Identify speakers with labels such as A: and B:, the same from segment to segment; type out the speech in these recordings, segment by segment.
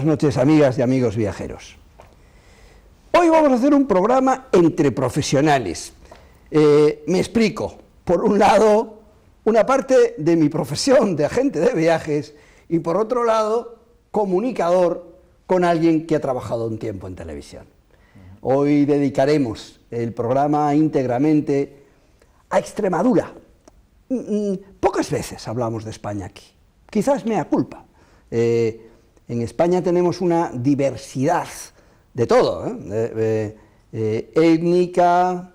A: Buenas noches, amigas y amigos viajeros. Hoy vamos a hacer un programa entre profesionales. Me explico. Por un lado, una parte de mi profesión de agente de viajes y por otro lado, comunicador con alguien que ha trabajado un tiempo en televisión. Hoy dedicaremos el programa íntegramente a Extremadura. Pocas veces hablamos de España aquí, quizás mea culpa. En España tenemos una diversidad de todo, étnica,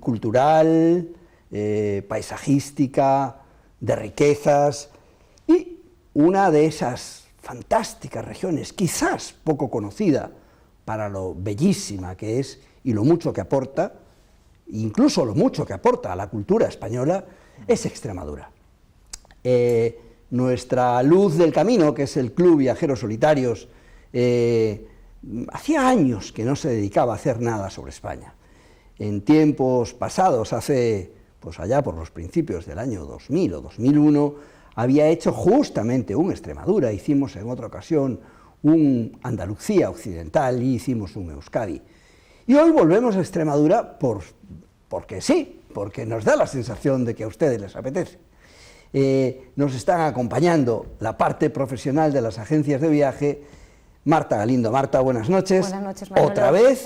A: cultural, paisajística, de riquezas, y una de esas fantásticas regiones, quizás poco conocida para lo bellísima que es y lo mucho que aporta, incluso lo mucho que aporta a la cultura española, es Extremadura. Nuestra luz del camino, que es el Club Viajeros Solitarios, hacía años que no se dedicaba a hacer nada sobre España. En tiempos pasados, pues allá por los principios del año 2000 o 2001, había hecho justamente un Extremadura, hicimos en otra ocasión un Andalucía Occidental y hicimos un Euskadi. Y hoy volvemos a Extremadura porque sí, porque nos da la sensación de que a ustedes les apetece. Nos están acompañando la parte profesional de las agencias de viaje, Marta Galindo. Marta, buenas noches.
B: Buenas noches, Manolo. ¿Otra vez?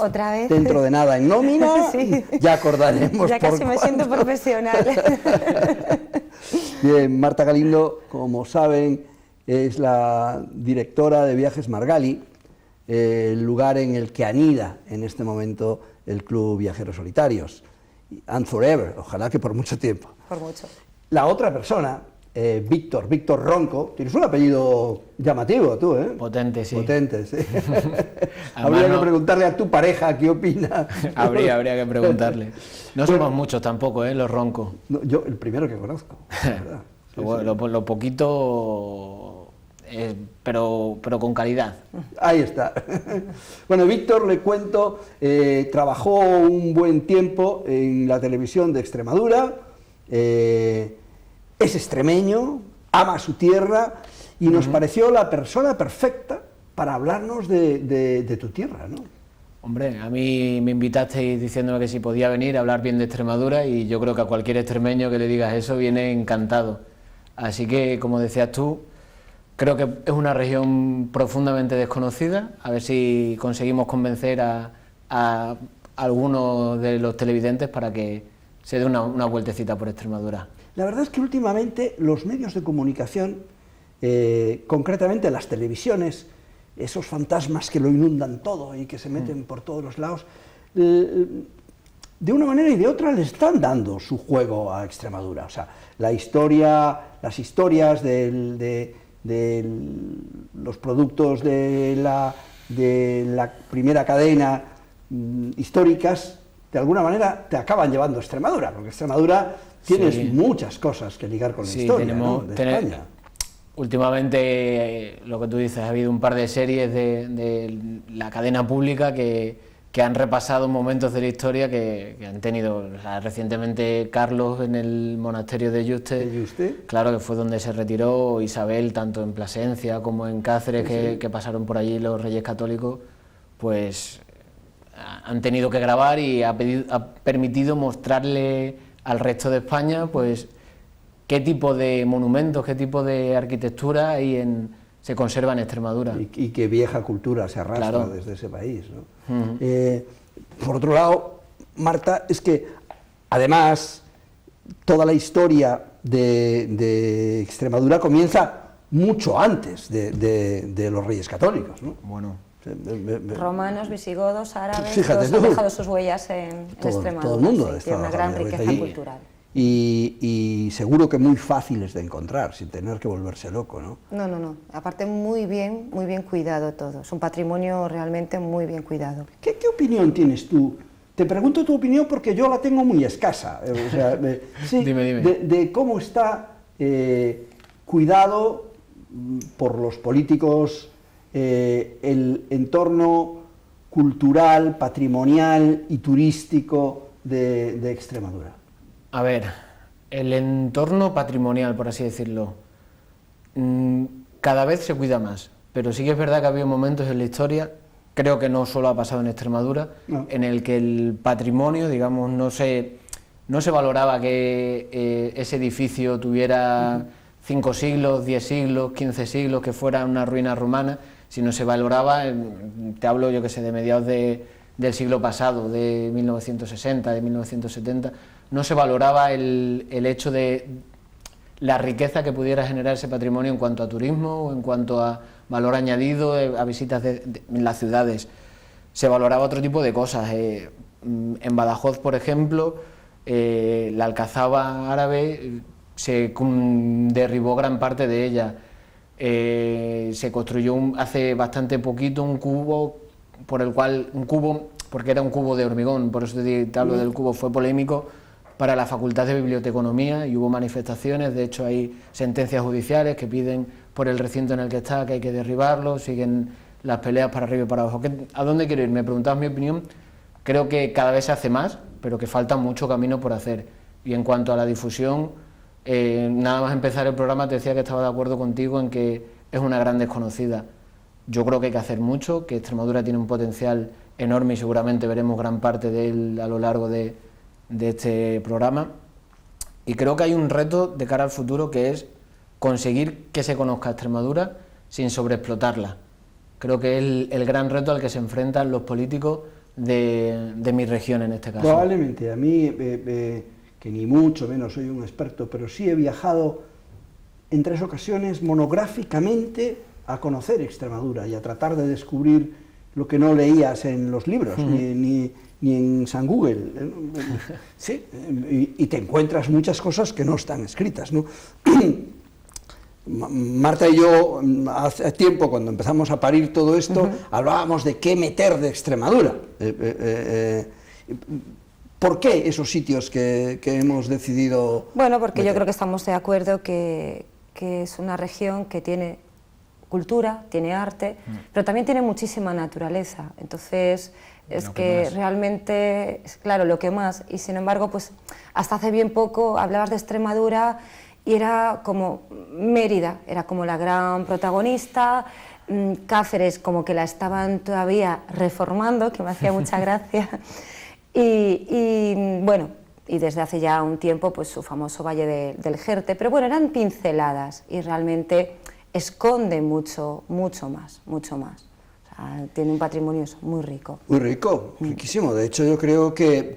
A: Dentro de nada en nómina, sí. Ya acordaremos
B: ya
A: por
B: casi me siento profesional.
A: Bien, Marta Galindo, como saben, es la directora de Viajes Margali, el lugar en el que anida en este momento el Club Viajeros Solitarios. And forever, ojalá que por mucho tiempo.
B: Por mucho.
A: La otra persona, Víctor Ronco, tienes un apellido llamativo tú, ¿eh?
C: Potente, sí.
A: Potente, sí. Habría que preguntarle a tu pareja qué opina.
C: Habría que preguntarle. No somos muchos tampoco, los roncos.
A: No, yo el primero que conozco, la verdad. Sí,
C: bueno,
A: sí.
C: Lo poquito, pero con calidad.
A: Ahí está. Bueno, Víctor, le cuento, trabajó un buen tiempo en la televisión de Extremadura, es extremeño, ama su tierra y nos pareció la persona perfecta para hablarnos de tu tierra, ¿no?
C: Hombre, a mí me invitasteis diciéndome que si podía venir a hablar bien de Extremadura y yo creo que a cualquier extremeño que le digas eso viene encantado. Así que, como decías tú, creo que es una región profundamente desconocida, a ver si conseguimos convencer a algunos de los televidentes para que se dé una vueltecita por Extremadura.
A: La verdad es que últimamente los medios de comunicación, concretamente las televisiones, esos fantasmas que lo inundan todo y que se meten por todos los lados, de una manera y de otra le están dando su juego a Extremadura. O sea, las historias de los productos de la primera cadena históricas, de alguna manera te acaban llevando a Extremadura, porque Extremadura tienes muchas cosas que ligar con la historia, ¿no? de España.
C: Últimamente, lo que tú dices, ha habido un par de series de la cadena pública que han repasado momentos de la historia que han tenido. O sea, recientemente Carlos en el monasterio de Yuste, claro que fue donde se retiró, Isabel, tanto en Plasencia como en Cáceres, que pasaron por allí los Reyes Católicos, pues han tenido que grabar y ha permitido mostrarle al resto de España pues qué tipo de monumentos, qué tipo de arquitectura se conserva en Extremadura.
A: Y qué vieja cultura se arrastra desde ese país, ¿no? Por otro lado, Marta, es que además toda la historia de Extremadura comienza mucho antes de los Reyes Católicos, ¿no?
C: Bueno.
B: Romanos, visigodos, árabes,
A: fíjate,
B: todos han dejado sus huellas en Extremadura.
A: Todo el mundo
B: tiene una gran riqueza cultural.
A: Y seguro que muy fáciles de encontrar, sin tener que volverse loco, ¿no?
B: No. Aparte muy bien cuidado todo. Es un patrimonio realmente muy bien cuidado.
A: ¿Qué opinión tienes tú? Te pregunto tu opinión porque yo la tengo muy escasa. O sea, sí,
C: dime.
A: De cómo está cuidado por los políticos el entorno cultural, patrimonial y turístico de Extremadura.
C: A ver, el entorno patrimonial, por así decirlo, cada vez se cuida más. pero sí que es verdad que ha habido momentos en la historia, creo que no solo ha pasado en Extremadura, en el que el patrimonio, digamos, no se valoraba que ese edificio tuviera 5 siglos, 10 siglos, 15 siglos, que fuera una ruina romana, sino se valoraba, te hablo yo que sé, de mediados del siglo pasado, de 1960, de 1970, no se valoraba el hecho de la riqueza que pudiera generar ese patrimonio en cuanto a turismo o en cuanto a valor añadido, a visitas en las ciudades. Se valoraba otro tipo de cosas. En Badajoz, por ejemplo, la Alcazaba árabe se derribó gran parte de ella. Se construyó hace bastante poquito un cubo, porque era un cubo de hormigón, por eso te hablo del cubo, fue polémico para la Facultad de Biblioteconomía y hubo manifestaciones. De hecho hay sentencias judiciales que piden por el recinto en el que está que hay que derribarlo, siguen las peleas para arriba y para abajo. ¿A dónde quiero ir? Me preguntabas mi opinión. Creo que cada vez se hace más, pero que falta mucho camino por hacer. Y en cuanto a la difusión, nada más empezar el programa te decía que estaba de acuerdo contigo en que es una gran desconocida. Yo creo que hay que hacer mucho, que Extremadura tiene un potencial enorme y seguramente veremos gran parte de él a lo largo de este programa. Y creo que hay un reto de cara al futuro, que es conseguir que se conozca Extremadura sin sobreexplotarla. Creo que es el gran reto al que se enfrentan los políticos de mi región en este caso.
A: Probablemente, a mí, que ni mucho menos soy un experto, pero sí he viajado en 3 ocasiones monográficamente a conocer Extremadura y a tratar de descubrir lo que no leías en los libros, ni en San Google. Sí, y te encuentras muchas cosas que no están escritas, ¿no? Marta y yo, hace tiempo, cuando empezamos a parir todo esto, hablábamos de qué meter de Extremadura. ¿Por qué esos sitios que hemos decidido?
B: Bueno, porque
A: meter?
B: yo creo que estamos de acuerdo que es una región que tiene cultura, tiene arte, pero también tiene muchísima naturaleza. Entonces, es que realmente, es claro, lo que más. Y sin embargo, pues hasta hace bien poco hablabas de Extremadura y era como Mérida, era como la gran protagonista, Cáceres como que la estaban todavía reformando, que me hacía mucha gracia, y bueno, y desde hace ya un tiempo pues su famoso Valle del Jerte, pero bueno, eran pinceladas y realmente esconde mucho más. O sea, tiene un patrimonio muy rico.
A: Muy rico, riquísimo. De hecho, yo creo que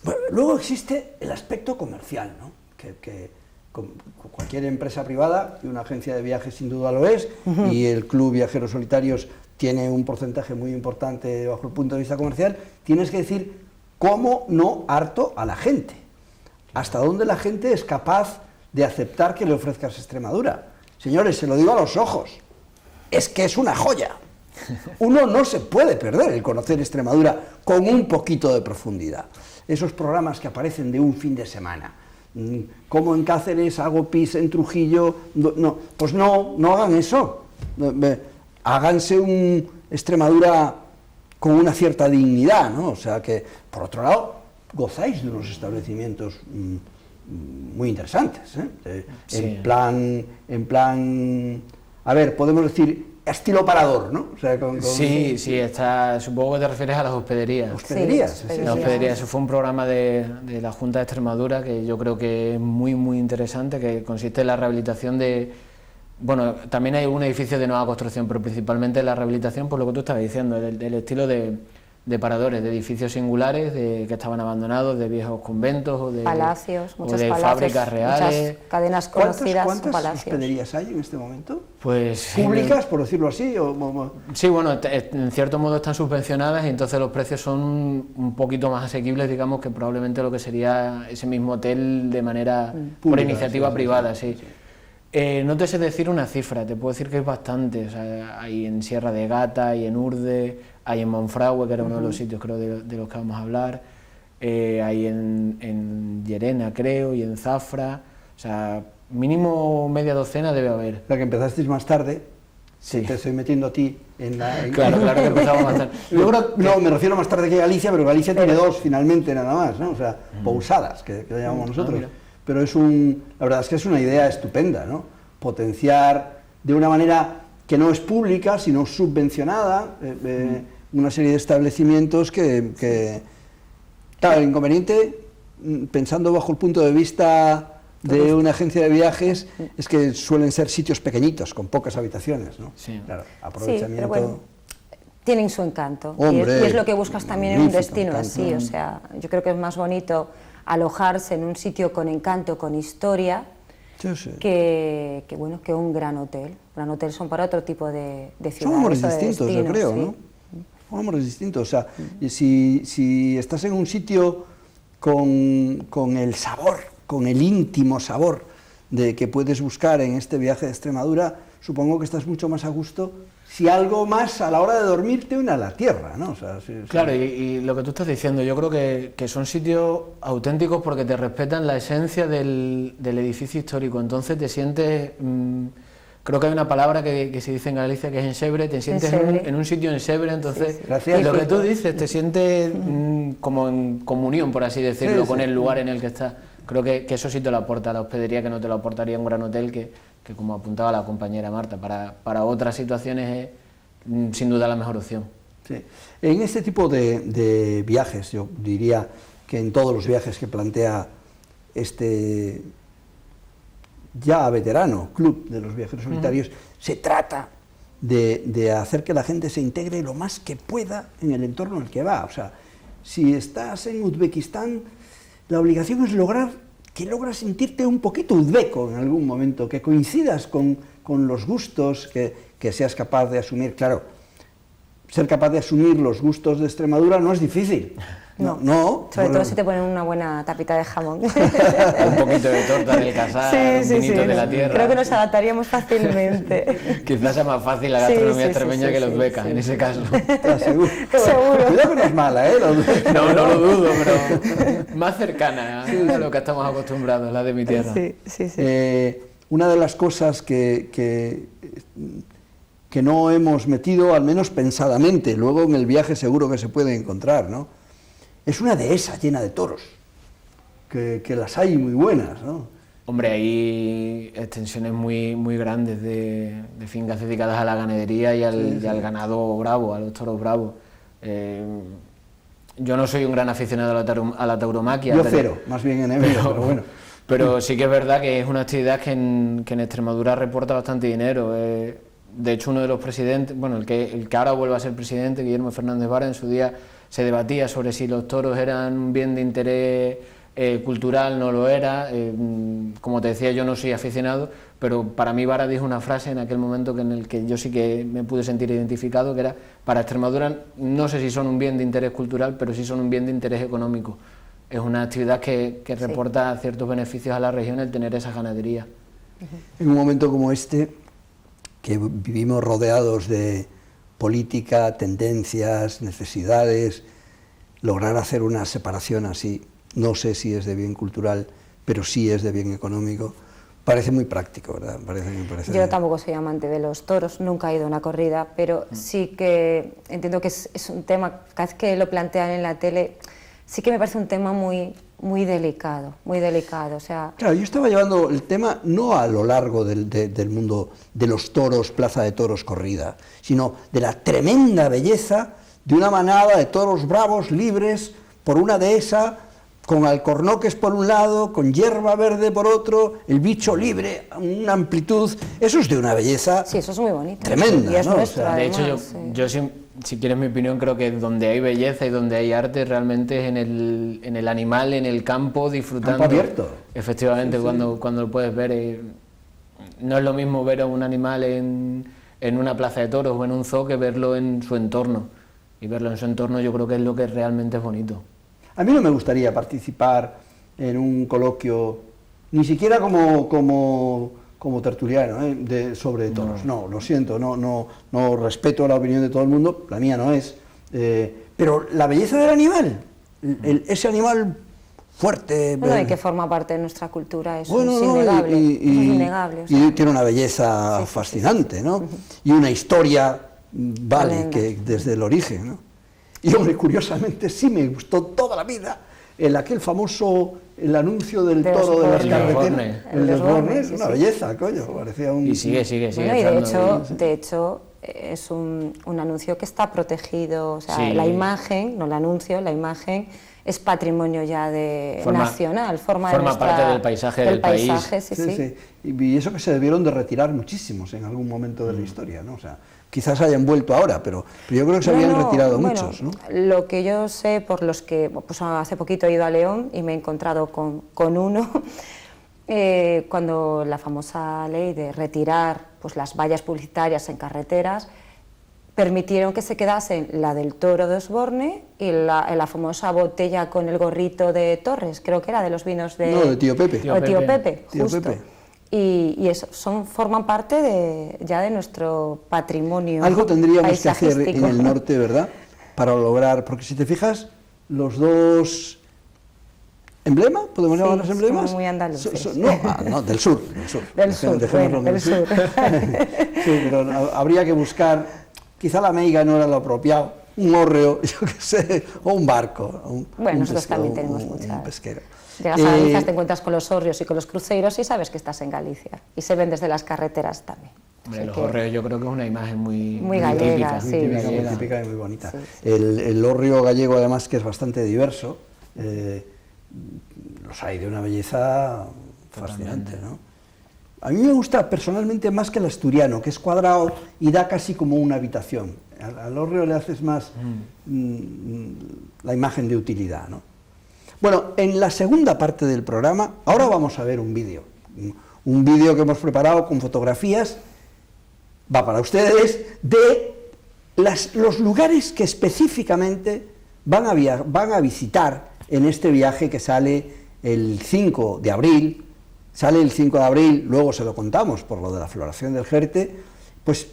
A: bueno, luego existe el aspecto comercial, ¿no? Que cualquier empresa privada, y una agencia de viajes sin duda lo es, y el Club Viajeros Solitarios tiene un porcentaje muy importante bajo el punto de vista comercial, tienes que decir cómo no harto a la gente, hasta dónde la gente es capaz de aceptar que le ofrezcas Extremadura. Señores, se lo digo a los ojos, es que es una joya. Uno no se puede perder el conocer Extremadura con un poquito de profundidad. Esos programas que aparecen de un fin de semana, como en Cáceres, hago pis en Trujillo, no, pues no hagan eso. Háganse un Extremadura con una cierta dignidad, ¿no? O sea que, por otro lado, gozáis de unos establecimientos muy interesantes, ¿eh?
C: Sí.
A: En plan, a ver, podemos decir, estilo parador, ¿no? O sea,
C: Sí, supongo que te refieres a las hospederías.
A: Hospederías.
B: Sí,
C: Las hospederías, eso fue un programa de la Junta de Extremadura que yo creo que es muy interesante, que consiste en la rehabilitación de... Bueno, también hay un edificio de nueva construcción, pero principalmente la rehabilitación, por lo que tú estabas diciendo, del estilo de paradores, de edificios singulares que estaban abandonados, de viejos conventos o de
B: Palacios, muchos
C: de
B: palacios,
C: fábricas reales.
B: muchas cadenas conocidas.
A: ¿Cuántas
B: palacios.
A: hospederías hay en este momento?
C: Pues
A: ¿Públicas, por decirlo así?
C: Sí, bueno, en cierto modo están subvencionadas y entonces los precios son un poquito más asequibles, digamos, que probablemente lo que sería ese mismo hotel de manera por
A: Pública,
C: iniciativa
A: sí,
C: privada, sí. No te sé decir una cifra, te puedo decir que es bastante. O sea, hay en Sierra de Gata, hay en Urde, hay en Monfragüe, que era uno de los sitios, creo, de los que vamos a hablar, hay en Llerena, creo, y en Zafra. O sea, mínimo media docena debe haber.
A: La que empezasteis más tarde,
C: Sí.
A: te estoy metiendo a ti en la...
C: Claro que empezamos más tarde.
A: Yo creo, no, me refiero más tarde que Galicia, pero Galicia tiene 2 finalmente nada más, ¿no? O sea, pousadas, que le llamamos nosotros.
C: Mira.
A: Pero la verdad es que es una idea estupenda, ¿no? Potenciar de una manera que no es pública, sino subvencionada, una serie de establecimientos que claro, el inconveniente, pensando bajo el punto de vista de una agencia de viajes, es que suelen ser sitios pequeñitos, con pocas habitaciones, ¿no?
C: Sí.
A: Claro, aprovechamiento...
B: Sí, pero bueno, tienen su encanto.
A: Hombre,
B: y es lo que buscas también en un destino
A: encanto.
B: así. O sea, yo creo que es más bonito alojarse en un sitio con encanto, con historia,
A: sí.
B: que un gran hotel. Gran hotel son para otro tipo de ciudades.
A: Son amores
B: o de
A: distintos,
B: destinos,
A: yo creo,
B: sí.
A: ¿no? Son amores distintos. O sea, si estás en un sitio con el sabor, con el íntimo sabor de que puedes buscar en este viaje de Extremadura, supongo que estás mucho más a gusto, si algo más a la hora de dormir te une a la tierra, ¿no? O sea,
C: claro, y lo que tú estás diciendo, yo creo que son sitios auténticos porque te respetan la esencia del edificio histórico, entonces te sientes, creo que hay una palabra que se dice en Galicia que es ensebre, te sientes en un sitio ensebre, entonces lo que tú dices, te sientes como en comunión, por así decirlo, con el lugar en el que estás. Creo que eso sí te lo aporta la hospedería, que no te lo aportaría un gran hotel, que como apuntaba la compañera Marta, para otras situaciones es sin duda la mejor opción.
A: Sí. En este tipo de viajes, yo diría que en todos los viajes que plantea este ya veterano Club de los Viajeros Solitarios, se trata de hacer que la gente se integre lo más que pueda en el entorno en el que va. O sea, si estás en Uzbekistán, la obligación es logras sentirte un poquito uzbeco en algún momento, que coincidas con los gustos, que seas capaz de asumir. Claro, ser capaz de asumir los gustos de Extremadura no es difícil. No.
B: Sobre todo si te ponen una buena tapita de jamón.
C: Un poquito de torta del casar, un vinito de la tierra.
B: Creo que nos adaptaríamos fácilmente.
C: Quizás sea más fácil la gastronomía extremeña que la uzbeca, en ese caso.
A: Seguro. Cuidado que no es mala, ¿eh?
C: No lo dudo, pero más cercana a lo que estamos acostumbrados, la de mi tierra.
B: Sí.
A: Una de las cosas que no hemos metido, al menos pensadamente, luego en el viaje seguro que se puede encontrar, ¿no? Es una dehesa llena de toros, que las hay muy buenas, ¿no?
C: Hombre, hay extensiones muy grandes de fincas dedicadas a la ganadería y al ganado bravo, a los toros bravos. Yo no soy un gran aficionado a la tauromaquia.
A: Yo cero, más bien en Évora, pero bueno.
C: Pero sí que es verdad que es una actividad que en Extremadura reporta bastante dinero. De hecho, uno de los presidentes, bueno, el que ahora vuelve a ser presidente, Guillermo Fernández Vara, en su día se debatía sobre si los toros eran un bien de interés cultural, no lo era. Como te decía, yo no soy aficionado, pero para mí Vara dijo una frase en aquel momento en el que yo sí que me pude sentir identificado, que era: para Extremadura no sé si son un bien de interés cultural, pero sí son un bien de interés económico. Es una actividad que reporta ciertos beneficios a la región el tener esa ganadería.
A: En un momento como este, que vivimos rodeados de política, tendencias, necesidades, lograr hacer una separación así, no sé si es de bien cultural, pero sí es de bien económico, parece muy práctico, ¿verdad?
B: Yo tampoco soy amante de los toros, nunca he ido a una corrida, pero sí que entiendo que es un tema, cada vez que lo plantean en la tele, sí que me parece un tema muy delicado, o sea...
A: Claro, yo estaba llevando el tema no a lo largo del mundo de los toros, plaza de toros, corrida, sino de la tremenda belleza de una manada de toros bravos, libres, por una dehesa, con alcornoques por un lado, con hierba verde por otro, el bicho libre, una amplitud, eso es de una belleza...
B: Sí, eso es muy bonito.
A: Tremenda,
B: y es
A: ¿no?
B: nuestro,
A: O sea,
C: de hecho,
B: además,
C: yo si quieres mi opinión, creo que donde hay belleza y donde hay arte realmente es en el animal, en el campo, disfrutando.
A: Campo abierto.
C: Efectivamente, sí. Cuando lo puedes ver. No es lo mismo ver a un animal en una plaza de toros o en un zoo que verlo en su entorno. Y verlo en su entorno yo creo que es lo que realmente es bonito. A
A: mí no me gustaría participar en un coloquio, ni siquiera como tertuliano, sobre toros. No, lo siento, no respeto la opinión de todo el mundo, la mía no es. Pero la belleza del animal, ese animal fuerte...
B: Bueno, y que forma parte de nuestra cultura, eso es innegable.
A: O sea. Y tiene una belleza fascinante, ¿no? Y una historia, que desde el origen, ¿no? Y hombre, curiosamente sí me gustó toda la vida aquel famoso el anuncio del toro de las carreteras.
B: El desborne,
A: es una belleza, coño, parecía un...
C: Y sigue.
B: Bueno, y de hecho es un anuncio que está protegido, o sea, la imagen, no el anuncio, la imagen es patrimonio ya nacional, forma
C: parte del paisaje del país.
A: Sí. Y eso que se debieron de retirar muchísimos en algún momento de la historia, ¿no? O sea, quizás hayan vuelto ahora, pero yo creo que se habían retirado muchos, ¿no?
B: Lo que yo sé, por los que pues hace poquito he ido a León y me he encontrado con uno, cuando la famosa ley de retirar pues las vallas publicitarias en carreteras, permitieron que se quedasen la del toro de Osborne y la famosa botella con el gorrito de Torres, creo que era de los vinos de...
A: No, de Tío Pepe.
B: Tío Pepe, justo. Y eso forman parte ya de nuestro patrimonio.
A: Algo tendríamos que hacer en el norte, ¿verdad? Para lograr, porque si te fijas, los dos... ¿Emblema? ¿Podemos llamarlos emblemas?
B: Son muy andaluces.
A: No, del sur.
B: Del sur.
A: Sí, pero habría que buscar... Quizá la meiga no era lo apropiado, un hórreo, yo qué sé, o un barco.
B: Nosotros también tenemos muchas.
A: Un pesquero.
B: Llegas a Galicia, te encuentras con los hórreos y con los cruceiros y sabes que estás en Galicia. Y se ven desde las carreteras también.
C: Hombre, los hórreos yo creo que es una imagen muy
B: gallega,
C: típica,
B: sí.
A: Típica y muy bonita. Sí. El hórreo gallego, además, que es bastante diverso, los hay de una belleza fascinante, ¿no? A mí me gusta personalmente más que el asturiano, que es cuadrado y da casi como una habitación. Al hórreo le haces más la imagen de utilidad, ¿no? Bueno, en la segunda parte del programa, ahora vamos a ver un vídeo. Un vídeo que hemos preparado con fotografías, va para ustedes, de los lugares que específicamente van a visitar en este viaje que sale el 5 de abril. Sale el 5 de abril, luego se lo contamos por lo de la floración del Jerte, pues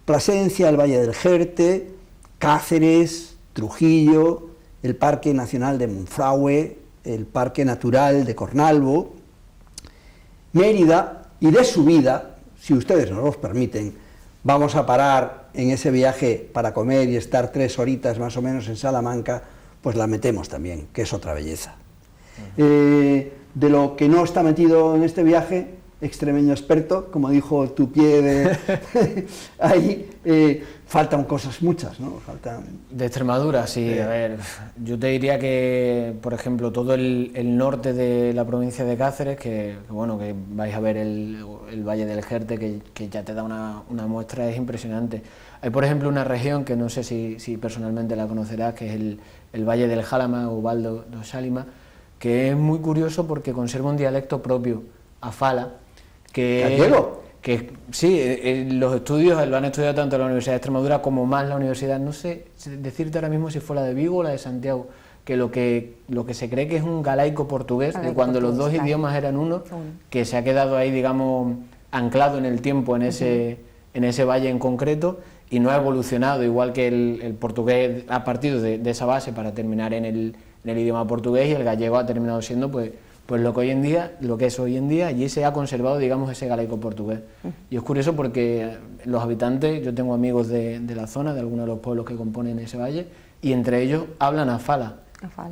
A: Plasencia, el Valle del Jerte, Cáceres, Trujillo, el Parque Nacional de Monfragüe, el Parque Natural de Cornalvo, Mérida, y de subida, si ustedes nos lo permiten, vamos a parar en ese viaje para comer y estar 3 horitas más o menos en Salamanca, pues la metemos también, que es otra belleza. De lo que no está metido en este viaje, extremeño experto, como dijo tu pie ahí, faltan cosas muchas, ¿no?
C: De Extremadura, sí, a ver, yo te diría que, por ejemplo, todo el norte de la provincia de Cáceres, que vais a ver el Valle del Jerte, que ya te da una muestra, es impresionante. Hay, por ejemplo, una región que no sé si personalmente la conocerás, que es el Valle del Jálama o Valdo do Xálima, que es muy curioso porque conserva un dialecto propio, afala,
A: ¿Gallego?
C: Que sí, los estudios lo han estudiado tanto la Universidad de Extremadura como más la universidad, no sé decirte ahora mismo si fue la de Vigo o la de Santiago, que lo que se cree que es un galaico portugués, de cuando los dos idiomas eran uno, que se ha quedado ahí, digamos, anclado en el tiempo en ese valle en concreto, y no ha evolucionado, igual que el portugués ha partido de esa base para terminar en el idioma portugués, y el gallego ha terminado siendo pues lo que es hoy en día, y se ha conservado, digamos, ese galaico portugués. Y es curioso porque los habitantes, yo tengo amigos de la zona, de algunos de los pueblos que componen ese valle, y entre ellos hablan afala.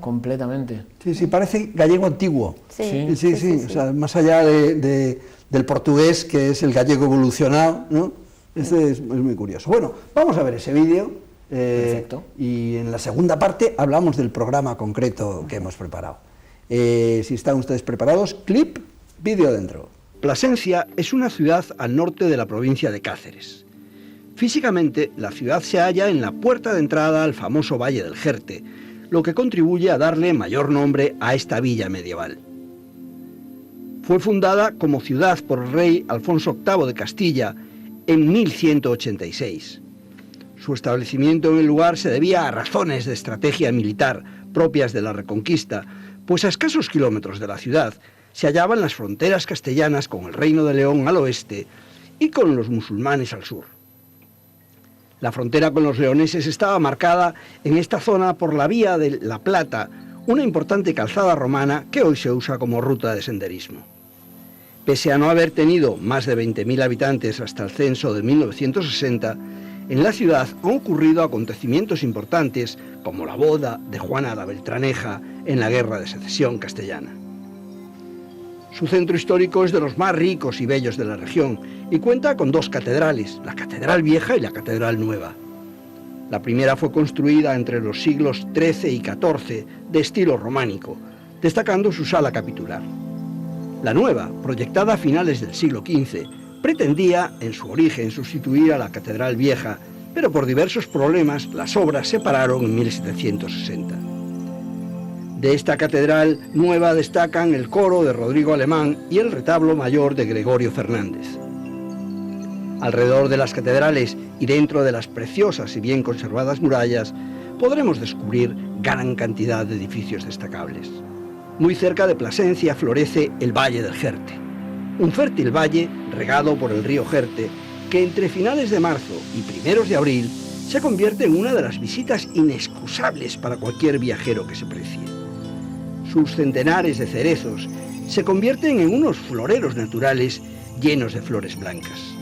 C: Completamente.
A: Sí, parece gallego antiguo. Sí. O sea, más allá del portugués, que es el gallego evolucionado, ¿no? Este es muy curioso. Bueno, vamos a ver ese vídeo.
C: Perfecto.
A: Y en la segunda parte hablamos del programa concreto que hemos preparado. Si están ustedes preparados, clip, vídeo dentro. Plasencia es una ciudad al norte de la provincia de Cáceres. Físicamente, la ciudad se halla en la puerta de entrada al famoso Valle del Jerte, lo que contribuye a darle mayor nombre a esta villa medieval. Fue fundada como ciudad por el rey Alfonso VIII de Castilla en 1186. Su establecimiento en el lugar se debía a razones de estrategia militar propias de la Reconquista, pues a escasos kilómetros de la ciudad se hallaban las fronteras castellanas con el Reino de León al oeste y con los musulmanes al sur. La frontera con los leoneses estaba marcada en esta zona por la Vía de la Plata, una importante calzada romana que hoy se usa como ruta de senderismo. Pese a no haber tenido más de 20.000 habitantes hasta el censo de 1960, en la ciudad han ocurrido acontecimientos importantes como la boda de Juana la Beltraneja en la Guerra de Secesión castellana. Su centro histórico es de los más ricos y bellos de la región y cuenta con dos catedrales, la Catedral Vieja y la Catedral Nueva. La primera fue construida entre los siglos XIII y XIV de estilo románico, destacando su sala capitular. La nueva, proyectada a finales del siglo XV, pretendía en su origen sustituir a la Catedral Vieja, pero por diversos problemas las obras se pararon en 1760. De esta catedral nueva destacan el coro de Rodrigo Alemán y el retablo mayor de Gregorio Fernández. Alrededor de las catedrales y dentro de las preciosas y bien conservadas murallas podremos descubrir gran cantidad de edificios destacables. Muy cerca de Plasencia florece el Valle del Jerte, un fértil valle regado por el río Jerte que entre finales de marzo y primeros de abril se convierte en una de las visitas inexcusables para cualquier viajero que se precie. Sus centenares de cerezos se convierten en unos floreros naturales llenos de flores blancas.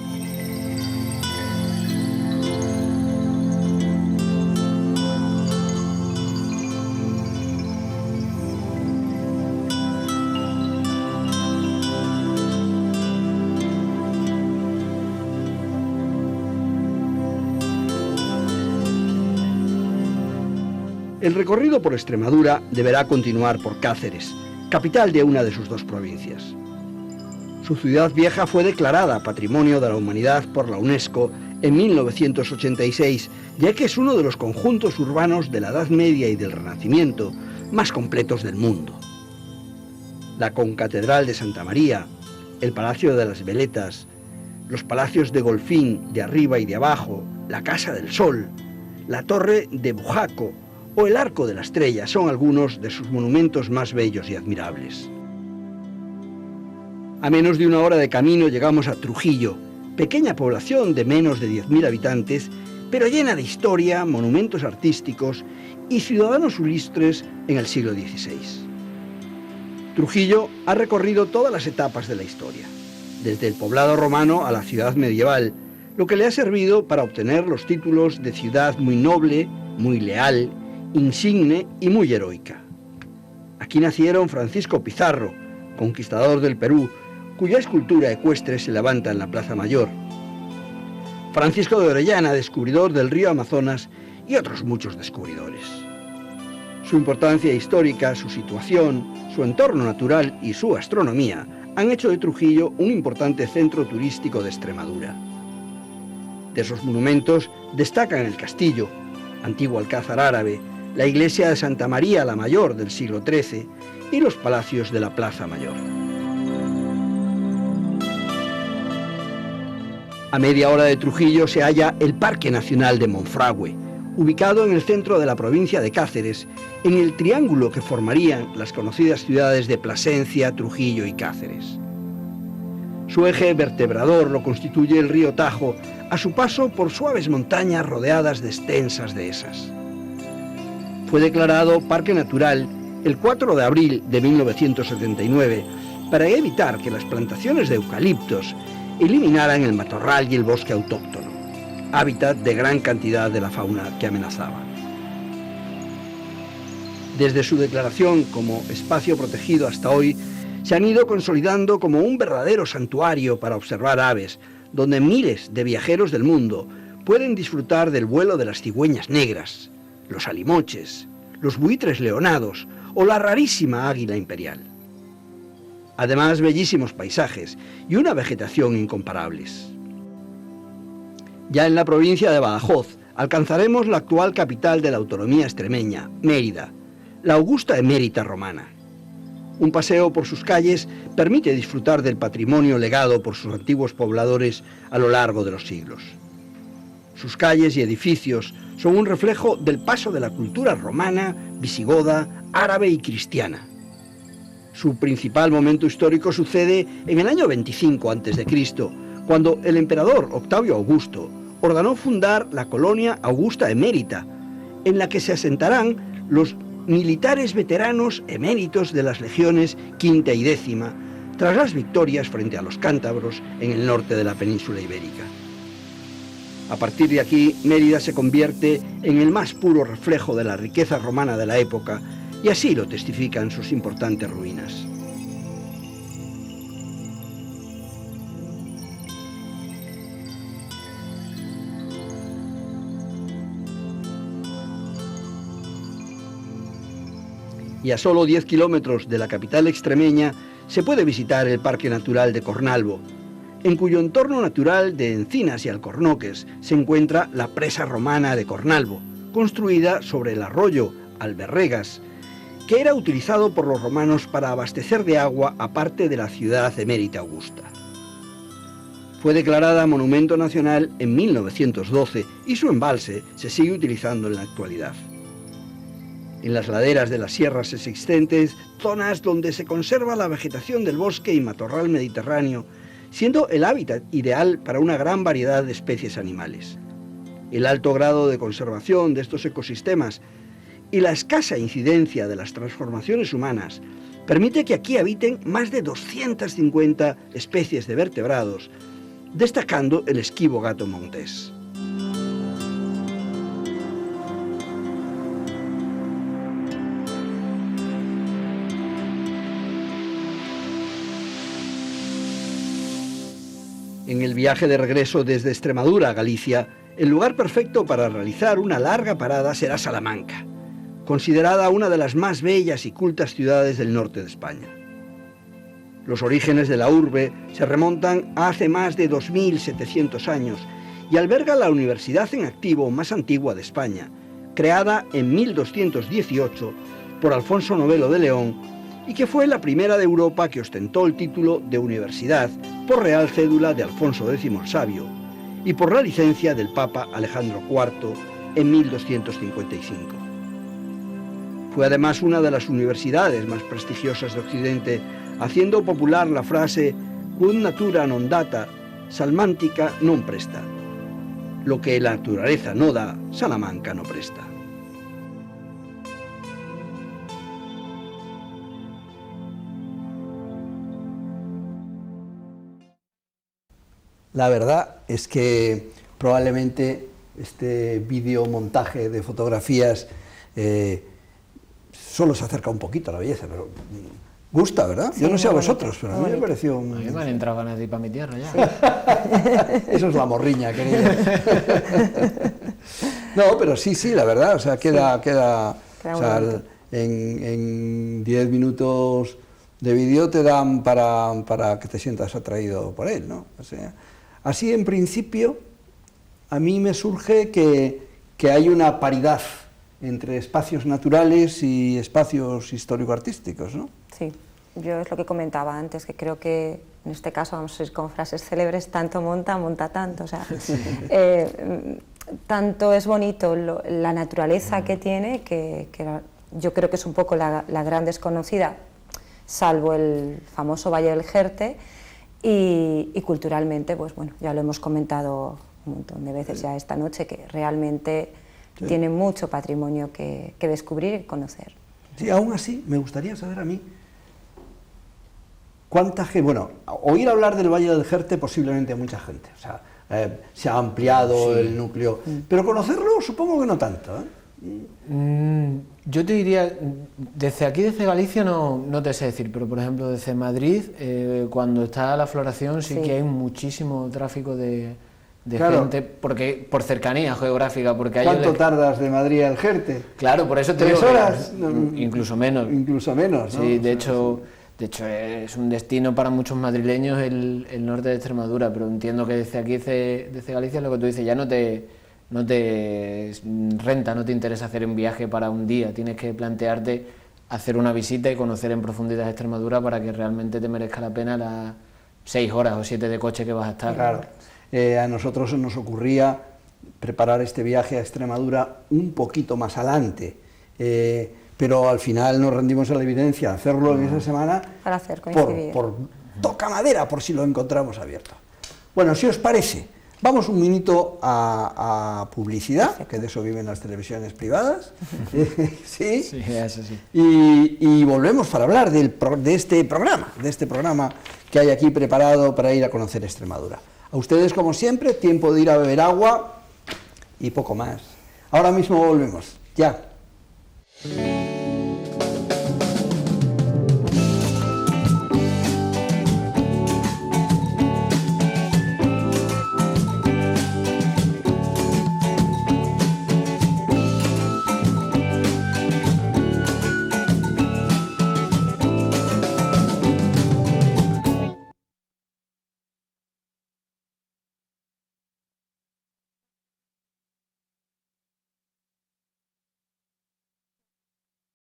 A: El recorrido por Extremadura deberá continuar por Cáceres, capital de una de sus dos provincias. Su ciudad vieja fue declarada Patrimonio de la Humanidad por la UNESCO en 1986, ya que es uno de los conjuntos urbanos de la Edad Media y del Renacimiento más completos del mundo. La concatedral de Santa María, el Palacio de las Veletas, los palacios de Golfín de arriba y de abajo, la Casa del Sol, la Torre de Bujaco o el Arco de la Estrella son algunos de sus monumentos más bellos y admirables. A menos de una hora de camino llegamos a Trujillo, pequeña población de menos de 10.000 habitantes, pero llena de historia, monumentos artísticos y ciudadanos ilustres en el siglo XVI. Trujillo ha recorrido todas las etapas de la historia, desde el poblado romano a la ciudad medieval, lo que le ha servido para obtener los títulos de ciudad muy noble, muy leal, insigne y muy heroica. Aquí nacieron Francisco Pizarro, conquistador del Perú, cuya escultura ecuestre se levanta en la Plaza Mayor, Francisco de Orellana, descubridor del río Amazonas, y otros muchos descubridores. Su importancia histórica, su situación, su entorno natural y su astronomía han hecho de Trujillo un importante centro turístico de Extremadura. De esos monumentos destacan el castillo, antiguo alcázar árabe, la iglesia de Santa María la Mayor del siglo XIII y los palacios de la Plaza Mayor. A media hora de Trujillo se halla el Parque Nacional de Monfragüe, ubicado en el centro de la provincia de Cáceres, en el triángulo que formarían las conocidas ciudades de Plasencia, Trujillo y Cáceres. Su eje vertebrador lo constituye el río Tajo, a su paso por suaves montañas rodeadas de extensas dehesas. Fue declarado Parque Natural el 4 de abril de 1979 para evitar que las plantaciones de eucaliptos eliminaran el matorral y el bosque autóctono, hábitat de gran cantidad de la fauna que amenazaba. Desde su declaración como espacio protegido hasta hoy, se han ido consolidando como un verdadero santuario para observar aves, donde miles de viajeros del mundo pueden disfrutar del vuelo de las cigüeñas negras, los alimoches, los buitres leonados o la rarísima águila imperial. Además, bellísimos paisajes y una vegetación incomparables. Ya en la provincia de Badajoz alcanzaremos la actual capital de la autonomía extremeña, Mérida, la augusta emérita romana. Un paseo por sus calles permite disfrutar del patrimonio legado por sus antiguos pobladores a lo largo de los siglos. Sus calles y edificios son un reflejo del paso de la cultura romana, visigoda, árabe y cristiana. Su principal momento histórico sucede en el año 25 a.C., cuando el emperador Octavio Augusto ordenó fundar la colonia Augusta Emérita, en la que se asentarán los militares veteranos eméritos de las legiones quinta y décima, tras las victorias frente a los cántabros en el norte de la península ibérica. A partir de aquí, Mérida se convierte en el más puro reflejo de la riqueza romana de la época, y así lo testifican sus importantes ruinas. Y a solo 10 kilómetros de la capital extremeña se puede visitar el Parque Natural de Cornalvo, en cuyo entorno natural de encinas y alcornoques se encuentra la presa romana de Cornalvo, construida sobre el arroyo Alberregas, que era utilizado por los romanos para abastecer de agua a parte de la ciudad emérita Augusta. Fue declarada Monumento Nacional en 1912 y su embalse se sigue utilizando en la actualidad. En las laderas de las sierras existentes, zonas donde se conserva la vegetación del bosque y matorral mediterráneo, siendo el hábitat ideal para una gran variedad de especies animales. El alto grado de conservación de estos ecosistemas y la escasa incidencia de las transformaciones humanas permite que aquí habiten más de 250 especies de vertebrados, destacando el esquivo gato montés. En el viaje de regreso desde Extremadura a Galicia, el lugar perfecto para realizar una larga parada será Salamanca, considerada una de las más bellas y cultas ciudades del norte de España. Los orígenes de la urbe se remontan a hace más de 2700 años y alberga la universidad en activo más antigua de España, creada en 1218 por Alfonso IX de León, y que fue la primera de Europa que ostentó el título de universidad por real cédula de Alfonso X el Sabio y por la licencia del Papa Alejandro IV en 1255. Fue además una de las universidades más prestigiosas de Occidente, haciendo popular la frase «Quod natura non data, Salmántica non presta». Lo que la naturaleza no da, Salamanca no presta. La verdad es que probablemente este videomontaje de fotografías solo se acerca un poquito a la belleza, pero gusta, ¿verdad? Sí, yo no sé a vosotros, pero a mí me pareció...
C: A mí me han entrado ganas de ir para mi tierra ya.
A: Sí. Eso es la morriña, querida. No, pero sí, la verdad, o sea, queda o sea, en 10 minutos de vídeo te dan para que te sientas atraído por él, ¿no? O sea, así en principio a mí me surge que hay una paridad entre espacios naturales y espacios histórico-artísticos, ¿no?
B: Sí, yo es lo que comentaba antes, que creo que en este caso vamos a ir con frases célebres, tanto monta tanto, o sea, tanto es bonito la naturaleza que tiene, que yo creo que es un poco la gran desconocida, salvo el famoso Valle del Jerte, y culturalmente, pues bueno, ya lo hemos comentado un montón de veces ya esta noche, que realmente tiene mucho patrimonio que descubrir y conocer.
A: Sí, aún así, me gustaría saber a mí cuánta gente, bueno, oír hablar del Valle del Jerte posiblemente mucha gente, o sea, se ha ampliado el núcleo, pero conocerlo supongo que no tanto, ¿eh?
C: Yo te diría, desde aquí, desde Galicia, no te sé decir, pero por ejemplo desde Madrid, cuando está la floración sí que hay muchísimo tráfico de gente, porque por cercanía geográfica. Porque
A: ¿Cuánto tardas de Madrid al Jerte?
C: Claro, por eso te digo.
A: 3 horas.
C: Incluso menos.
A: Incluso menos, ¿no?
C: Sí, de hecho es un destino para muchos madrileños el norte de Extremadura, pero entiendo que desde aquí, desde Galicia, lo que tú dices, ya no te renta, no te interesa hacer un viaje para un día, tienes que plantearte hacer una visita y conocer en profundidad Extremadura para que realmente te merezca la pena las 6 horas o 7 de coche que vas a estar.
A: Claro. A nosotros nos ocurría preparar este viaje a Extremadura un poquito más adelante, pero al final nos rendimos a la evidencia, hacerlo en esa semana
B: para hacer coincidir.
A: por toca madera, por si lo encontramos abierto. Bueno, si os parece, vamos un minuto a publicidad, que de eso viven las televisiones privadas, ¿sí?
C: Sí, eso sí.
A: Y volvemos para hablar de este programa que hay aquí preparado para ir a conocer Extremadura. A ustedes, como siempre, tiempo de ir a beber agua, y poco más. Ahora mismo volvemos, ya.